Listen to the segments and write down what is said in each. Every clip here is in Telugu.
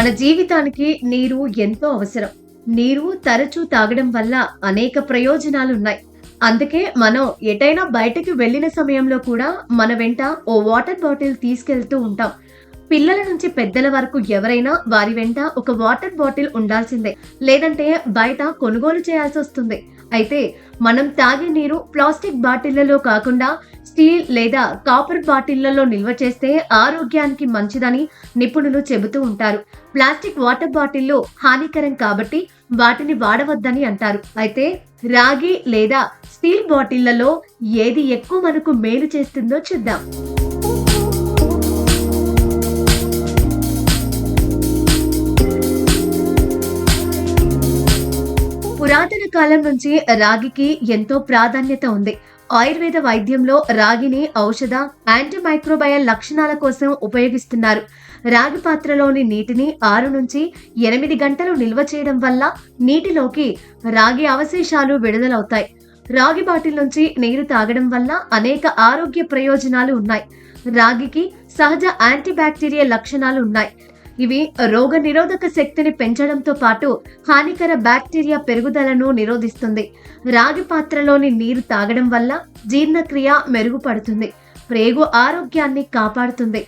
మన జీవితానికి నీరు ఎంతో అవసరం. నీరు తరచూ తాగడం వల్ల అనేక ప్రయోజనాలున్నాయి. అందుకే మనం ఎటైనా బయటకి వెళ్ళిన సమయంలో కూడా మన వెంట ఓ వాటర్ బాటిల్ తీసుకెళ్తూ ఉంటాం. పిల్లల నుంచి పెద్దల వరకు ఎవరైనా వారి వెంట ఒక వాటర్ బాటిల్ ఉండాల్సిందే. లేదంటే బయట కొనుగోలు చేయాల్సొస్తుంది. అయితే మనం తాగే నీరు ప్లాస్టిక్ బాటిళ్లలో కాకుండా స్టీల్ లేదా కాపర్ బాటిళ్లలో నిల్వ చేస్తే ఆరోగ్యానికి మంచిదని నిపుణులు చెబుతూ ఉంటారు. ప్లాస్టిక్ వాటర్ బాటిళ్లు హానికరం కాబట్టి వాటిని వాడవద్దని అంటారు. అయితే రాగి లేదా స్టీల్ బాటిళ్లలో ఏది ఎక్కువ మనకు మేలు చేస్తుందో చూద్దాం. పురాతన కాలం నుంచి రాగికి ఎంతో ప్రాధాన్యత ఉంది. ఆయుర్వేద వైద్యంలో రాగిని ఔషధ, యాంటీమైక్రోబయల్ లక్షణాల కోసం ఉపయోగిస్తున్నారు. రాగి పాత్రలోని నీటిని 6 నుంచి 8 గంటలు నిల్వ చేయడం వల్ల నీటిలోకి రాగి అవశేషాలు విడుదలవుతాయి. రాగి బాటిల్ నుంచి నీరు తాగడం వల్ల అనేక ఆరోగ్య ప్రయోజనాలు ఉన్నాయి. రాగికి సహజ యాంటీబ్యాక్టీరియల్ లక్షణాలు ఉన్నాయి. ఇవి రోగ నిరోధక శక్తిని పెంచడంతో పాటు హానికర బ్యాక్టీరియా పెరుగుదలను నిరోధిస్తుంది. రాగి పాత్రలోని నీరు తాగడం వల్ల జీర్ణక్రియ మెరుగుపడుతుంది. ప్రేగు ఆరోగ్యాన్ని కాపాడుతుంది.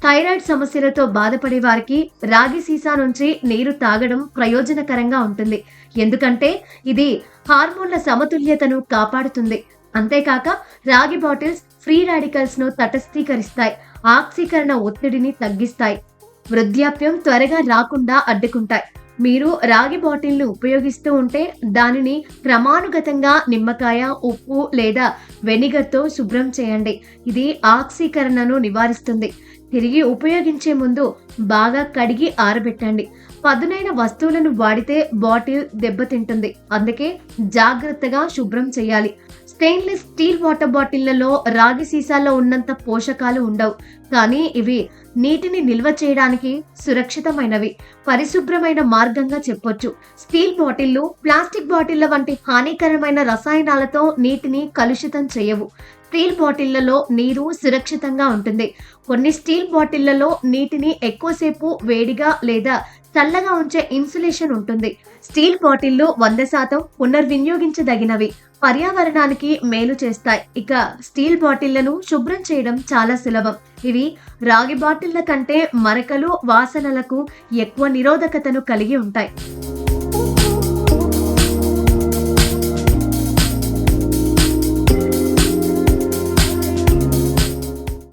థైరాయిడ్ సమస్యలతో బాధపడే వారికి రాగి సీసా నుంచి నీరు తాగడం ప్రయోజనకరంగా ఉంటుంది. ఎందుకంటే ఇది హార్మోన్ల సమతుల్యతను కాపాడుతుంది. అంతేకాక రాగి బాటిల్స్ ఫ్రీ రాడికల్స్ ను తటస్థీకరిస్తాయి. ఆక్సీకరణ ఒత్తిడిని తగ్గిస్తాయి. వృద్ధాప్యం త్వరగా రాకుండా అడ్డుకుంటాయి. మీరు రాగి బాటిల్ను ఉపయోగిస్తూ ఉంటే దానిని క్రమానుగతంగా నిమ్మకాయ, ఉప్పు లేదా వెనిగర్తో శుభ్రం చేయండి. ఇది ఆక్సీకరణను నివారిస్తుంది. తిరిగి ఉపయోగించే ముందు బాగా కడిగి ఆరబెట్టండి. పదునైన వస్తువులను వాడితే బాటిల్ దెబ్బతింటుంది. అందుకే జాగ్రత్తగా శుభ్రం చేయాలి. స్టెయిన్లెస్ స్టీల్ వాటర్ బాటిళ్లలో రాగి సీసాల్లో ఉన్నంత పోషకాలు ఉండవు. కానీ ఇవి నీటిని నిల్వ చేయడానికి సురక్షితమైనవి, పరిశుభ్రమైన మార్గంగా చెప్పొచ్చు. స్టీల్ బాటిళ్లు ప్లాస్టిక్ బాటిళ్ల వంటి హానికరమైన రసాయనాలతో నీటిని కలుషితం చేయవు. స్టీల్ బాటిళ్లలో నీరు సురక్షితంగా ఉంటుంది. కొన్ని స్టీల్ బాటిళ్లలో నీటిని ఎక్కువసేపు వేడిగా లేదా చల్లగా ఉంచే ఇన్సులేషన్ ఉంటుంది. స్టీల్ బాటిళ్లు 100% పునర్వినియోగించదగినవి, పర్యావరణానికి మేలు చేస్తాయి. ఇక స్టీల్ బాటిళ్లను శుభ్రం చేయడం చాలా సులభం. ఇవి రాగి బాటిళ్ల కంటే మరకలు, వాసనలకు ఎక్కువ నిరోధకతను కలిగి ఉంటాయి.